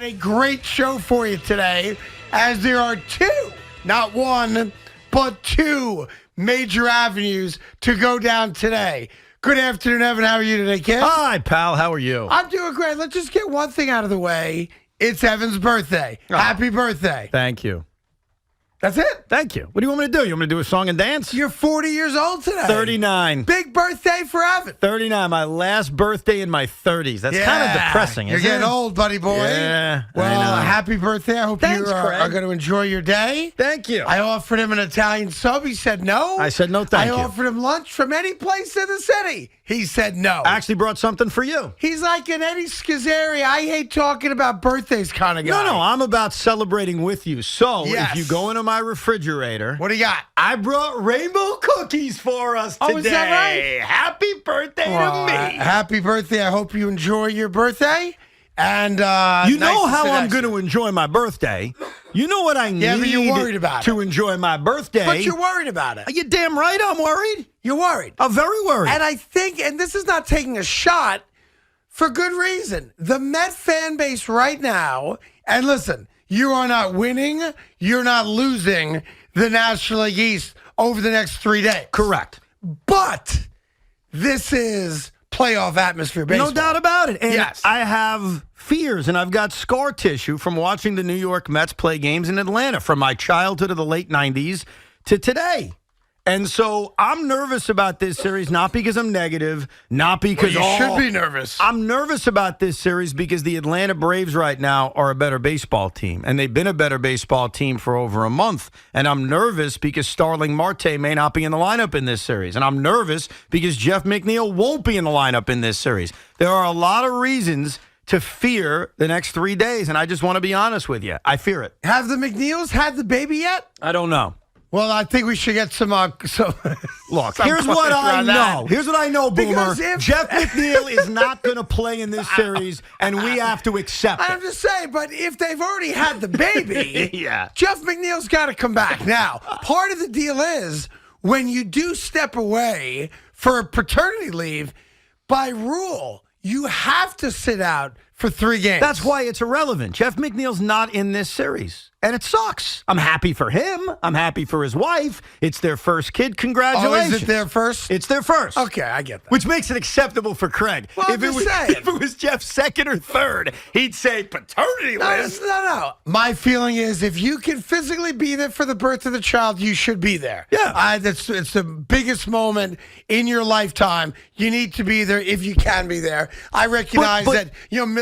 A great show for you today, as there are two, not one, but two major avenues to go down today. Good afternoon, Evan. How are you today, kid? Hi, pal. How are you? I'm doing great. Let's just get one thing out of the way. It's Evan's birthday. Oh. Happy birthday. Thank you. That's it? Thank you. What do you want me to do? You want me to do a song and dance? You're 40 years old today. 39. Big birthday for Evan. 39. My last birthday in my 30s. That's kind of depressing, You're isn't getting it? old, buddy boy. Yeah, Well, I know. happy birthday. I hope Thanks, you Craig. are going to enjoy your day. Thank you. I offered him an Italian sub. He said no. I said no, thank you. I offered him lunch from any place in the city. He said no. I actually brought something for you. He's like an Eddie Schizzeri. I hate talking about birthdays kind of guy. No, I'm about celebrating with you. So, Yes. if you go into my refrigerator, What do you got? I brought rainbow cookies for us today. Oh, is that right? Happy birthday Well, to me. happy birthday. I hope you enjoy your birthday. And You know nice to how sit I'm next going to enjoy my birthday. You know what I need Yeah, but you're worried about to enjoy my birthday. But you're worried about it. Are you damn right I'm worried? You're worried. I'm very worried. And I think, and this is not taking a shot, for good reason. The Met fan base right now, and listen, you are not winning, you're not losing the National League East over the next 3 days. Correct. But this is playoff atmosphere baseball. No doubt about it. And Yes. I have fears and I've got scar tissue from watching the New York Mets play games in Atlanta from my childhood of the late 90s to today. And so I'm nervous about this series, not because I'm negative, not because Well, you should be nervous. I'm nervous about this series because the Atlanta Braves right now are a better baseball team, and they've been a better baseball team for over a month. And I'm nervous because Starling Marte may not be in the lineup in this series. And I'm nervous because Jeff McNeil won't be in the lineup in this series. There are a lot of reasons to fear the next 3 days, and I just want to be honest with you. I fear it. Have the McNeils had the baby yet? I don't know. Well, I think we should get some. Look, some here's what questions I around know. that. Here's what I know, Boomer. Because if- Jeff McNeil is not going to play in this series, and we have to accept I'm it. just saying, but if they've already had the baby, Yeah. Jeff McNeil's got to come back. Now, part of the deal is when you do step away for paternity leave, by rule, you have to sit out for 3 games. That's why it's irrelevant. Jeff McNeil's not in this series, and it sucks. I'm happy for him. I'm happy for his wife. It's their first kid. Oh, Congratulations. is it their first? It's their first. Okay, I get that. Which makes it acceptable for Craig. Well, I'm just saying. If it was Jeff's second or third, he'd say paternity list. No. My feeling is if you can physically be there for the birth of the child, you should be there. Yeah. It's the biggest moment in your lifetime. You need to be there if you can be there. I recognize that,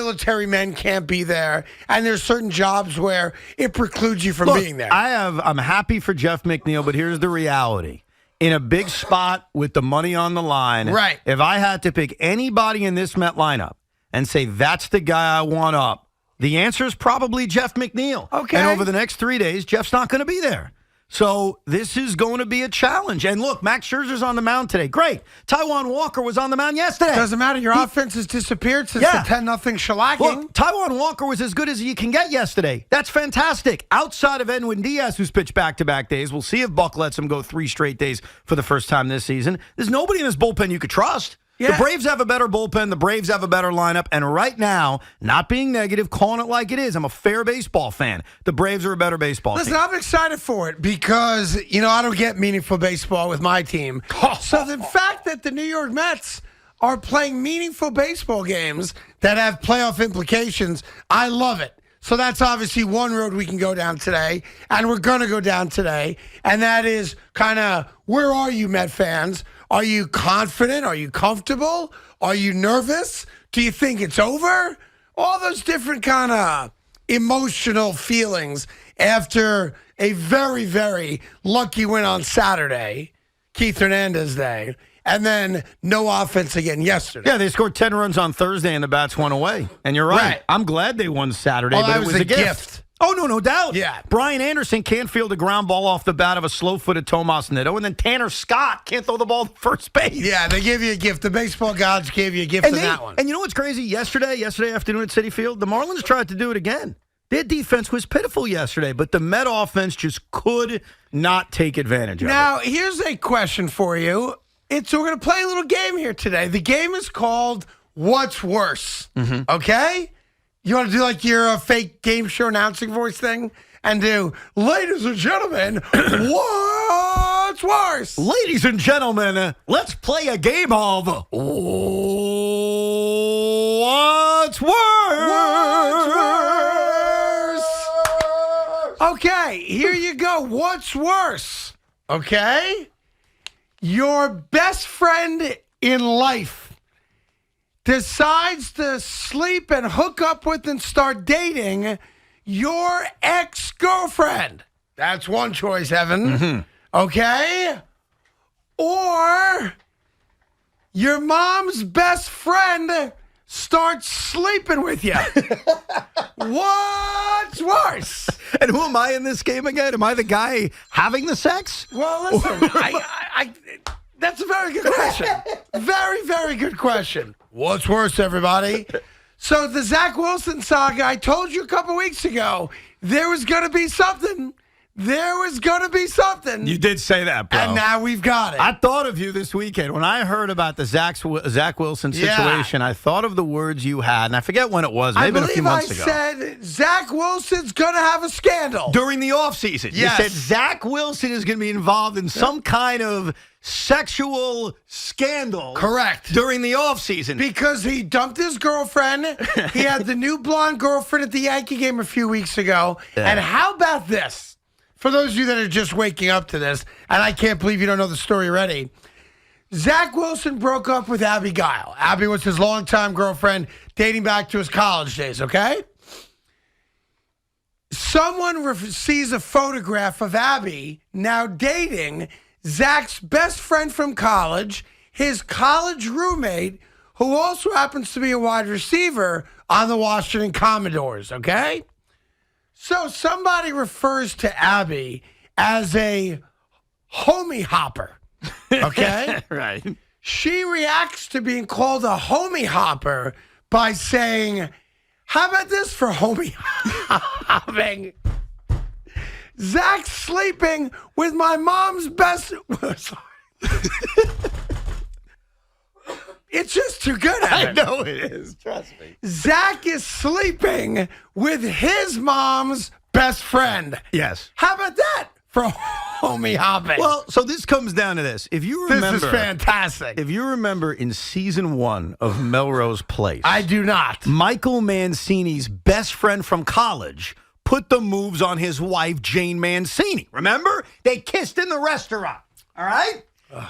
military men can't be there, and there's certain jobs where it precludes you from Look, being there. I'm happy for Jeff McNeil, but here's the reality. In a big spot with the money on the line, Right. If I had to pick anybody in this Met lineup and say that's the guy I want up, the answer is probably Jeff McNeil. Okay. And over the next 3 days, Jeff's not going to be there. So this is going to be a challenge. And look, Max Scherzer's on the mound today. Great. Taijuan Walker was on the mound yesterday. Doesn't matter. Your offense has disappeared since Yeah. the 10-0 shellacking. Look, Taijuan Walker was as good as you can get yesterday. That's fantastic. Outside of Edwin Diaz, who's pitched back-to-back days, we'll see if Buck lets him go 3 straight days for the first time this season. There's nobody in this bullpen you could trust. Yeah. The Braves have a better bullpen. The Braves have a better lineup. And right now, not being negative, calling it like it is, I'm a fair baseball fan. The Braves are a better baseball Listen, team. I'm excited for it because, I don't get meaningful baseball with my team. So the fact that the New York Mets are playing meaningful baseball games that have playoff implications, I love it. So that's obviously one road we can go down today, and we're going to go down today, and that is kind of, where are you, Met fans? Are you confident? Are you comfortable? Are you nervous? Do you think it's over? All those different kind of emotional feelings after a very, very lucky win on Saturday, Keith Hernandez Day, and then no offense again yesterday. Yeah, they scored 10 runs on Thursday and the bats went away. And you're right. I'm glad they won Saturday, Oh, but that it was was a a gift. gift. Oh, no doubt. Yeah. Brian Anderson can't field a ground ball off the bat of a slow-footed Tomas Nido, and then Tanner Scott can't throw the ball to first base. Yeah, they gave you a gift. The baseball gods gave you a gift in that one. And you know what's crazy? Yesterday afternoon at Citi Field, the Marlins tried to do it again. Their defense was pitiful yesterday, but the Met offense just could not take advantage of it. Now, here's a question for you. We're going to play a little game here today. The game is called What's Worse, okay? You want to do like your fake game show announcing voice thing and do, ladies and gentlemen, what's worse? Ladies and gentlemen, let's play a game of What's Worse? Okay, here you go. What's worse? Okay? Your best friend in life decides to sleep and hook up with and start dating your ex-girlfriend. That's one choice, Evan. Mm-hmm. Okay? Or your mom's best friend starts sleeping with you. What's worse? And who am I in this game again? Am I the guy having the sex? Well, listen, that's a very good question. Very, very good question. What's worse, everybody? So the Zach Wilson saga, I told you a couple weeks ago, there was going to be something. There was going to be something. You did say that, bro. And now we've got it. I thought of you this weekend. When I heard about the Zach Wilson situation, I thought of the words you had, and I forget when it was, maybe a few months ago. I said Zach Wilson's going to have a scandal. During the offseason. Yes. You said Zach Wilson is going to be involved in some kind of sexual scandal. Correct. During the offseason. Because he dumped his girlfriend. He had the new blonde girlfriend at the Yankee game a few weeks ago. Yeah. And how about this? For those of you that are just waking up to this, and I can't believe you don't know the story already, Zach Wilson broke up with Abby Guile. Abby was his longtime girlfriend dating back to his college days, okay? Someone sees a photograph of Abby now dating Zach's best friend from college, his college roommate, who also happens to be a wide receiver on the Washington Commodores, okay? So somebody refers to Abby as a homie hopper, okay? Right. She reacts to being called a homie hopper by saying, how about this for homie hopping? Zach's sleeping with my mom's best... Sorry. It's just too good, Evan. I know it is. Trust me. Zach is sleeping with his mom's best friend. Yes. How about that for homie hopping? Well, so this comes down to this. If you remember, this is fantastic. If you remember in season 1 of Melrose Place, I do not. Michael Mancini's best friend from college put the moves on his wife, Jane Mancini. Remember? They kissed in the restaurant. All right?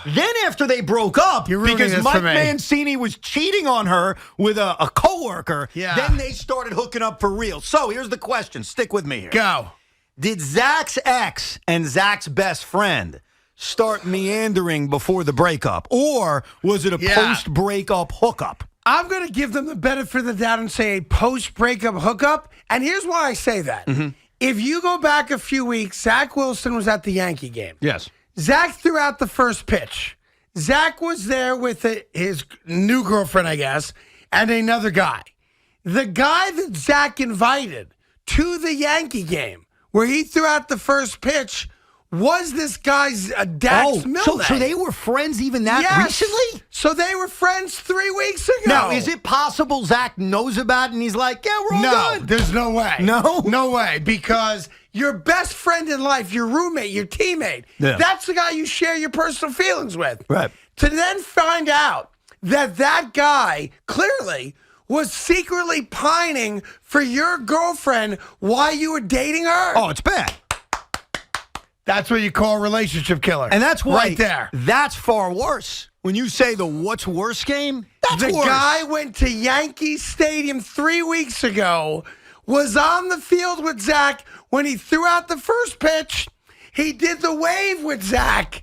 Then after they broke up, because Mike Mancini was cheating on her with a coworker, then they started hooking up for real. So here's the question. Stick with me here. Go. Did Zach's ex and Zach's best friend start meandering before the breakup, or was it a post-breakup hookup? I'm going to give them the benefit of the doubt and say a post-breakup hookup, and here's why I say that. Mm-hmm. If you go back a few weeks, Zach Wilson was at the Yankee game. Yes. Zach threw out the first pitch. Zach was there with his new girlfriend, I guess, and another guy. The guy that Zach invited to the Yankee game, where he threw out the first pitch, was this guy's Dax Milne. So they were friends even that recently? So they were friends 3 weeks ago. Now, is it possible Zach knows about it and he's like, yeah, we're all good? No, there's no way. No? No way, because your best friend in life, your roommate, your teammate, that's the guy you share your personal feelings with. Right. To then find out that guy clearly was secretly pining for your girlfriend while you were dating her. Oh, it's bad. That's what you call a relationship killer. And that's why right there. That's far worse. When you say the what's worse game, that's worse. The worse. guy went to Yankee Stadium 3 weeks ago, was on the field with Zach when he threw out the first pitch. He did the wave with Zach.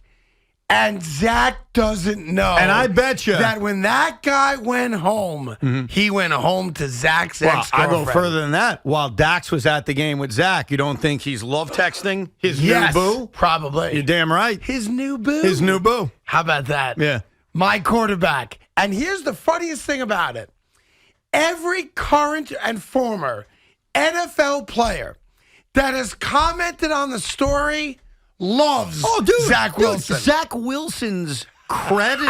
And Zach doesn't know. And I bet you that when that guy went home, he went home to Zach's ex-girlfriend. I go further than that. While Dax was at the game with Zach, you don't think he's love texting his new boo? Probably. You're damn right. His new boo? His new boo. How about that? Yeah. My quarterback. And here's the funniest thing about it. Every current and former NFL player that has commented on the story loves Zach Wilson. Zach Wilson's credit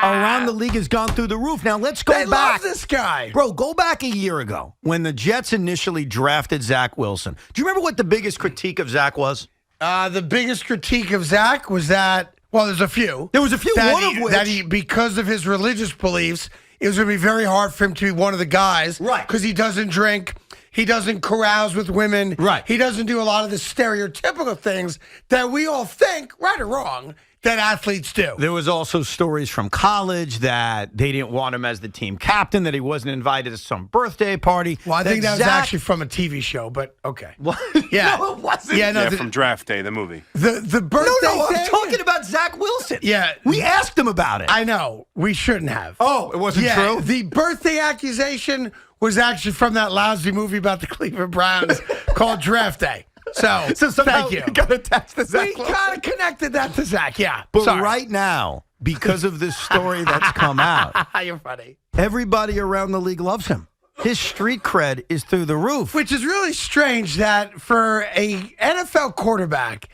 around the league has gone through the roof. Now, let's go They back. love this guy. Bro, go back a year ago when the Jets initially drafted Zach Wilson. Do you remember what the biggest critique of Zach was? The biggest critique of Zach was that, well, there's a few. There was a few, one of which... That he, because of his religious beliefs, it was going to be very hard for him to be one of the guys. Right. Because he doesn't drink. He doesn't carouse with women. Right. He doesn't do a lot of the stereotypical things that we all think, right or wrong, that athletes do. There was also stories from college that they didn't want him as the team captain, that he wasn't invited to some birthday party. Well, I think that was actually from a TV show, but okay. What? Yeah. No, it wasn't. Yeah, From Draft Day, the movie. The birthday No, I'm thing- talking about Zach Wilson. Yeah. We asked him about it. I know. We shouldn't have. Oh, it wasn't true? The birthday accusation was actually from that lousy movie about the Cleveland Browns called Draft Day. So somehow thank you. we got attached to Zach We Wilson. kind of connected that to Zach, yeah. But Sorry. right now, because of this story that's come out, You're funny. everybody around the league loves him. His street cred is through the roof. Which is really strange that for a NFL quarterback,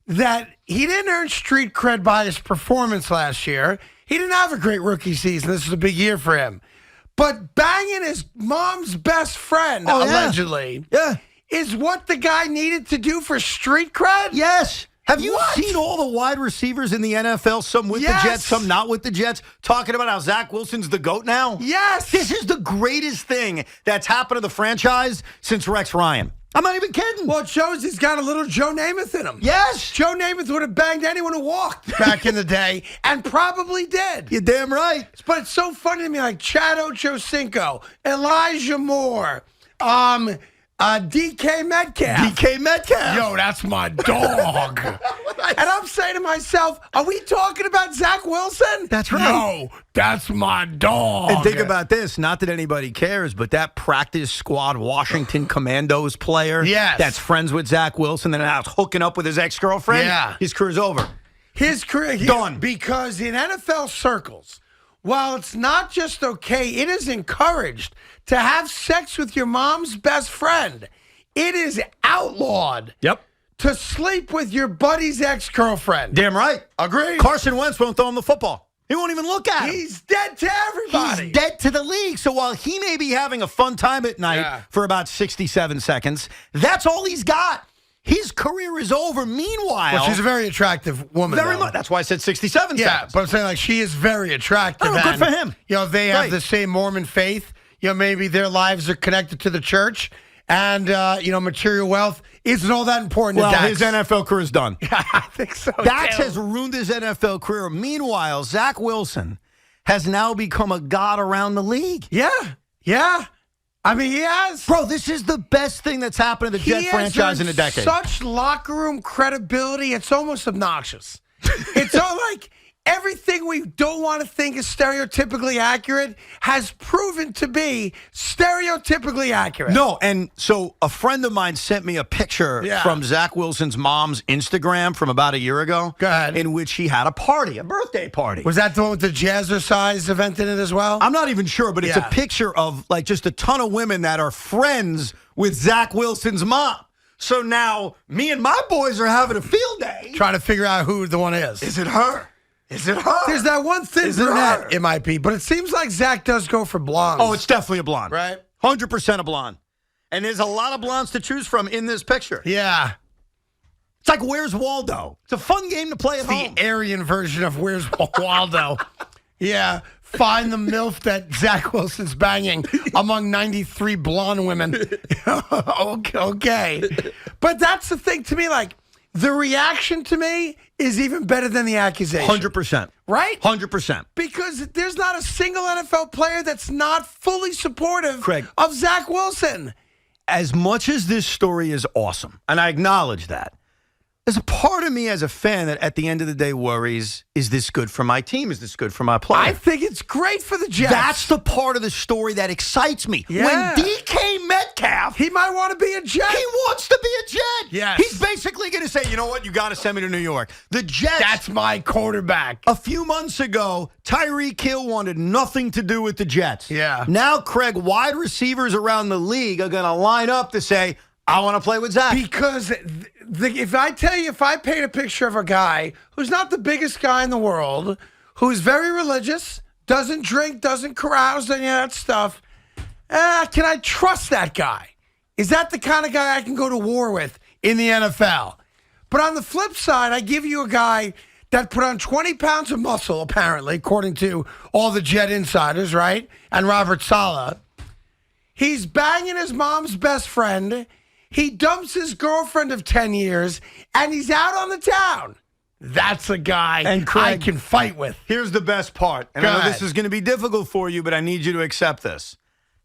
that he didn't earn street cred by his performance last year. He didn't have a great rookie season. This is a big year for him. But banging his mom's best friend, Oh, yeah. allegedly, Yeah. is what the guy needed to do for street cred? Yes. Have you What? seen all the wide receivers in the NFL, some with Yes. the Jets, some not with the Jets, talking about how Zach Wilson's the GOAT now? Yes. This is the greatest thing that's happened to the franchise since Rex Ryan. I'm not even kidding. Well, it shows he's got a little Joe Namath in him. Yes. Joe Namath would have banged anyone who walked back in the day, and probably did. You're damn right. But it's so funny to me, like Chad Ochocinco, Elijah Moore, DK Metcalf. DK Metcalf. Yo, that's my dog. And I'm saying to myself, are we talking about Zach Wilson? That's right. No, that's my dog. And think about this, not that anybody cares, but that practice squad Washington Commandos player Yes. that's friends with Zach Wilson and now hooking up with his ex-girlfriend, Yeah. his career's over. His career Done. Because in NFL circles, while it's not just okay, it is encouraged to have sex with your mom's best friend. It is outlawed Yep. to sleep with your buddy's ex-girlfriend. Damn right. Agreed. Carson Wentz won't throw him the football. He won't even look at him. He's dead to everybody. He's dead to the league. So while he may be having a fun time at night Yeah. for about 67 seconds, that's all he's got. His career is over. Meanwhile, Well, she's a very attractive woman. very though. much. That's why I said 67 Yeah, seconds. but I'm saying like she is very attractive. Oh, good and, for him. You know, they have Right. the same Mormon faith. You know, maybe their lives are connected to the church, and you know, material wealth isn't all that important. Well, to Dax. his NFL career is done. I think so. Dax too. has ruined his NFL career. Meanwhile, Zach Wilson has now become a god around the league. Yeah, yeah. I mean, he has. Bro, this is the best thing that's happened to the Jet He has franchise in earned a decade. Such locker room credibility, it's almost obnoxious. It's all like everything we don't want to think is stereotypically accurate has proven to be stereotypically accurate. No, and so a friend of mine sent me a picture Yeah. from Zach Wilson's mom's Instagram from about a year ago. Go ahead. In which he had a party, a birthday party. Was that the one with the Jazzercise event in it as well? I'm not even sure, but it's Yeah. a picture of like just a ton of women that are friends with Zach Wilson's mom. So now me and my boys are having a field day. Trying to figure out who the one is. Is it her? Is it her? There's that one thin Is it her? brunette, it might be, but it seems like Zach does go for blondes. Oh, it's definitely a blonde. Right? 100% a blonde. And there's a lot of blondes to choose from in this picture. Yeah. It's like Where's Waldo? It's a fun game to play at home. The Aryan version of Where's Waldo. Yeah. Find the MILF that Zach Wilson's banging among 93 blonde women. Okay. But that's the thing to me, like, the reaction to me is even better than the accusation. 100%. Right? 100%. Because there's not a single NFL player that's not fully supportive Craig. of Zach Wilson. As much as this story is awesome, and I acknowledge that, there's a part of me as a fan that at the end of the day worries, is this good for my team? Is this good for my player? I think it's great for the Jets. That's the part of the story that excites me. Yeah. When DK Metcalf, He might want to be a Jet. he wants to be a Jet. Yes. He's basically going to say, you know what? You got to send me to New York. The Jets. That's my quarterback. A few months ago, Tyreek Hill wanted nothing to do with the Jets. Yeah. Now, Craig, wide receivers around the league are going to line up to say, I want to play with Zach. Because if I paint a picture of a guy who's not the biggest guy in the world, who's very religious, doesn't drink, doesn't carouse, any of that stuff. Can I trust that guy? Is that the kind of guy I can go to war with in the NFL? But on the flip side, I give you a guy that put on 20 pounds of muscle, apparently, according to all the Jet insiders, right? And Robert Saleh. He's banging his mom's best friend. He dumps his girlfriend of 10 years, and he's out on the town. That's a guy and Craig, I can fight with. Here's the best part. And I know this is going to be difficult for you, but I need you to accept this.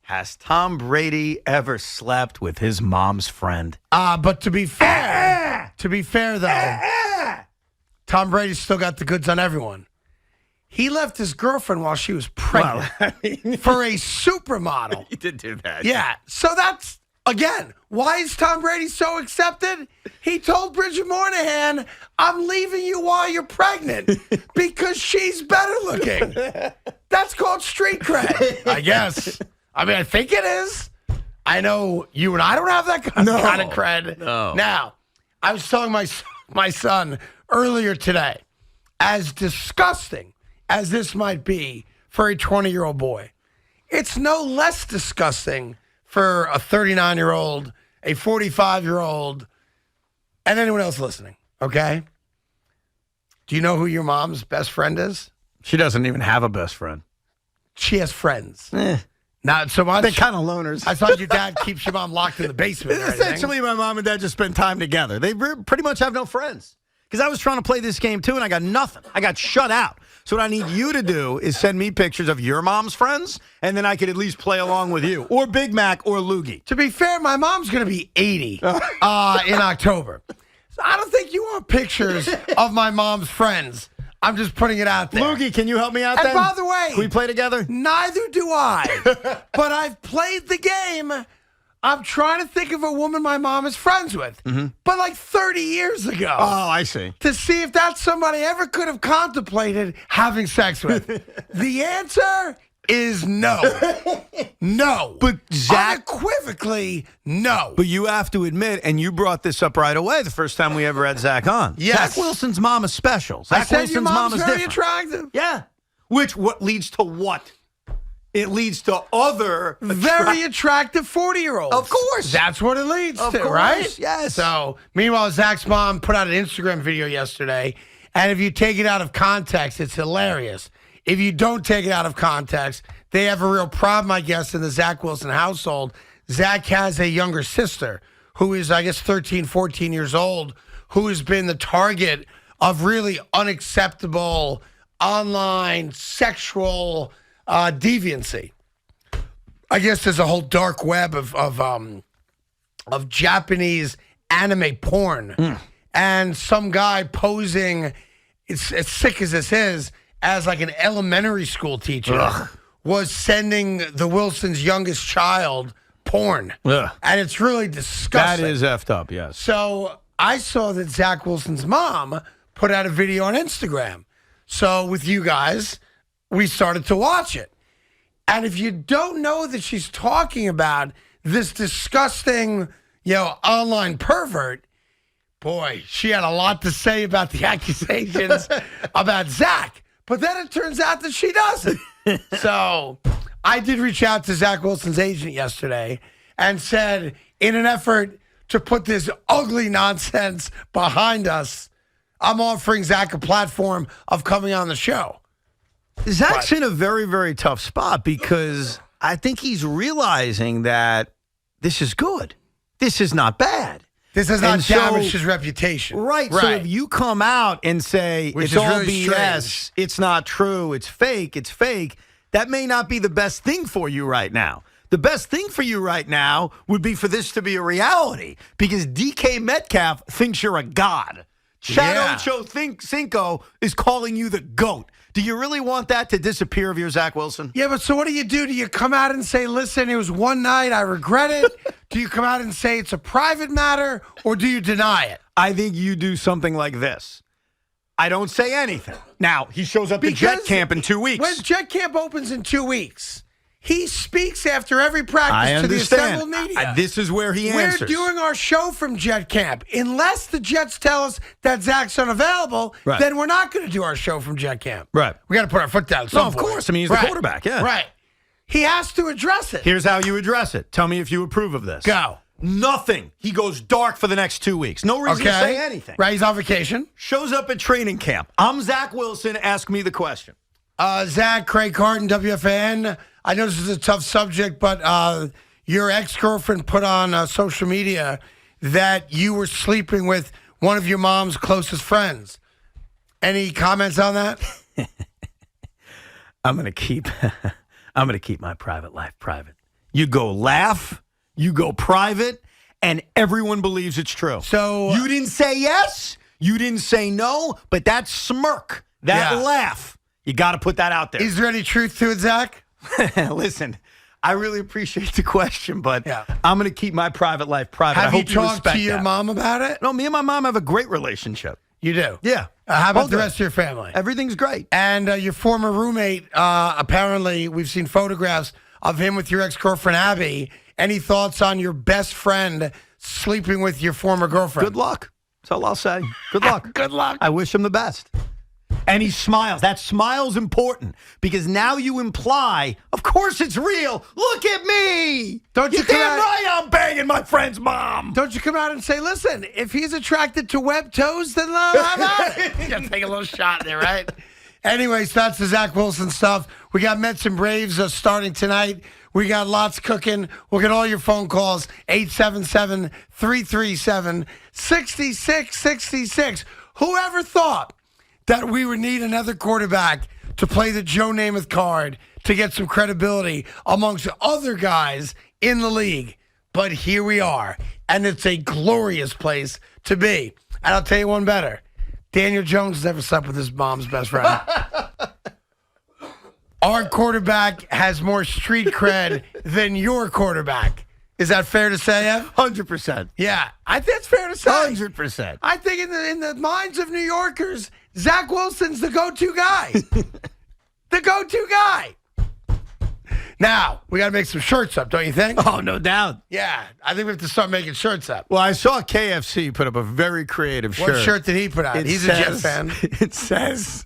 Has Tom Brady ever slept with his mom's friend? But to be fair, though, Tom Brady's still got the goods on everyone. He left his girlfriend while she was pregnant for a supermodel. He did do that. Yeah. So that's, again, why is Tom Brady so accepted? He told Bridget Moynihan, I'm leaving you while you're pregnant because she's better looking. That's called street cred, I guess. I mean, I think it is. I know you and I don't have that kind of cred. No. Now, I was telling my son earlier today, as disgusting as this might be for a 20-year-old boy, it's no less disgusting for a 39-year-old, a 45-year-old, and anyone else listening, okay? Do you know who your mom's best friend is? She doesn't even have a best friend. She has friends. Not so much. They're kind of loners. I thought your dad keeps your mom locked in the basement. Essentially, my mom and dad just spend time together. They pretty much have no friends. Because I was trying to play this game, too, and I got nothing. I got shut out. So what I need you to do is send me pictures of your mom's friends, and then I could at least play along with you. Or Big Mac or Loogie. To be fair, my mom's going to be 80 in October. So I don't think you want pictures of my mom's friends. I'm just putting it out there. Loogie, can you help me out and then? By the way, can we play together? Neither do I. But I've played the game. I'm trying to think of a woman my mom is friends with. But like 30 years ago. Oh, I see. To see if that's somebody I ever could have contemplated having sex with. The answer is no. No. But Zach, unequivocally, no. But you have to admit, and you brought this up right away the first time we ever had Zach on. Yes. Zach Wilson's mom is special. Zach I said Wilson's your mom's mom is very different. attractive. Yeah. What leads to what? It leads to other very attractive 40-year-olds. Of course. That's what it leads of to, course, right? Yes. So, meanwhile, Zach's mom put out an Instagram video yesterday, and if you take it out of context, it's hilarious. If you don't take it out of context, they have a real problem, I guess, in the Zach Wilson household. Zach has a younger sister who is, I guess, 13, 14 years old, who has been the target of really unacceptable online sexual deviancy. I guess there's a whole dark web of Japanese anime porn, and some guy posing, it's as sick as this is, as like an elementary school teacher was sending the Wilsons' youngest child porn, and it's really disgusting. That is effed up, yes. So I saw that Zach Wilson's mom put out a video on Instagram. So with you guys, we started to watch it. And if you don't know that she's talking about this disgusting, online pervert, boy, she had a lot to say about the accusations about Zach. But then it turns out that she doesn't. So I did reach out to Zach Wilson's agent yesterday and said, in an effort to put this ugly nonsense behind us, I'm offering Zach a platform of coming on the show. Zach's in a very, very tough spot because I think he's realizing that this is good. This is not bad. This has not damaged his reputation. Right. So if you come out and say it's all really BS, strange. It's not true, it's fake, that may not be the best thing for you right now. The best thing for you right now would be for this to be a reality because DK Metcalf thinks you're a god. Chad Ochocinco is calling you the GOAT. Do you really want that to disappear of your Zach Wilson? Yeah, but so what do? Do you come out and say, listen, it was one night, I regret it? Do you come out and say it's a private matter, or do you deny it? I think you do something like this. I don't say anything. Now, he shows up to Jet Camp in 2 weeks. When Jet Camp opens in 2 weeks, He speaks after every practice I to the understand. assembled media. This is where he answers. We're doing our show from Jet Camp. Unless the Jets tell us that Zach's unavailable, Right. then we're not going to do our show from Jet Camp. Right. We got to put our foot down. at No, some of point. course. I mean, he's the quarterback. Yeah. Right. He has to address it. Here's how you address it. Tell me if you approve of this. Go. Nothing. He goes dark for the next 2 weeks. No reason to say anything. Right. He's on vacation. Shows up at training camp. I'm Zach Wilson. Ask me the question. Zach, Craig Carton, WFAN. I know this is a tough subject, but your ex-girlfriend put on social media that you were sleeping with one of your mom's closest friends. Any comments on that? I'm gonna keep my private life private. You go laugh, you go private, and everyone believes it's true. So you didn't say yes, you didn't say no, but that smirk, that laugh, you got to put that out there. Is there any truth to it, Zach? Listen, I really appreciate the question, but Yeah. I'm going to keep my private life private. Have I you hope talked respect to your that. mom about it? No, me and my mom have a great relationship. You do? Yeah. How about All the good. rest of your family? Everything's great. And your former roommate, apparently, we've seen photographs of him with your ex-girlfriend, Abby. Any thoughts on your best friend sleeping with your former girlfriend? Good luck. That's all I'll say. Good luck. Good luck. I wish him the best. And he smiles. That smile's important because now you imply, of course it's real. Look at me. Don't you You're come damn out- right I'm banging my friend's mom. Don't you come out and say, listen, if he's attracted to web toes, then how about it? You gotta take a little shot there, right? Anyways, that's the Zach Wilson stuff. We got Mets and Braves starting tonight. We got lots cooking. We'll get all your phone calls, 877-337-6666. Whoever thought that we would need another quarterback to play the Joe Namath card to get some credibility amongst other guys in the league. But here we are, and it's a glorious place to be. And I'll tell you one better. Daniel Jones has never slept with his mom's best friend. Our quarterback has more street cred than your quarterback. Is that fair to say, Ev? 100%. Yeah, I think it's fair to say. 100%. I think in the minds of New Yorkers, Zach Wilson's the go-to guy. The go-to guy. Now, we got to make some shirts up, don't you think? Oh, no doubt. Yeah, I think we have to start making shirts up. Well, I saw KFC put up a very creative What shirt did he put out? He's a Jets fan. It says,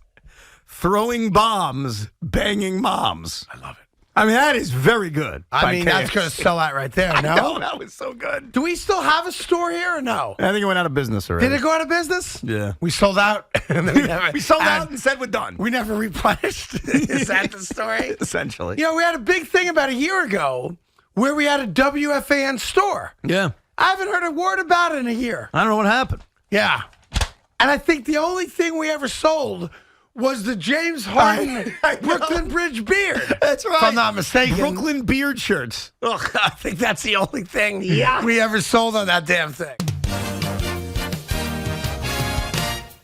throwing bombs, banging moms. I love it. I mean, that is very good. I by mean, that's KFC. going to sell out right there, no? No, that was so good. Do we still have a store here or no? I think it went out of business already. Did it go out of business? Yeah. We sold out? And then We sold out and said we're done. We never replenished. Is that the story? Essentially. You know, we had a big thing about a year ago where we had a WFAN store. Yeah. I haven't heard a word about it in a year. I don't know what happened. Yeah. And I think the only thing we ever sold was the James Harden I know. Brooklyn Bridge beard. That's right. If I'm not mistaken. Brooklyn beard shirts. Ugh, I think that's the only thing we ever sold on that damn thing.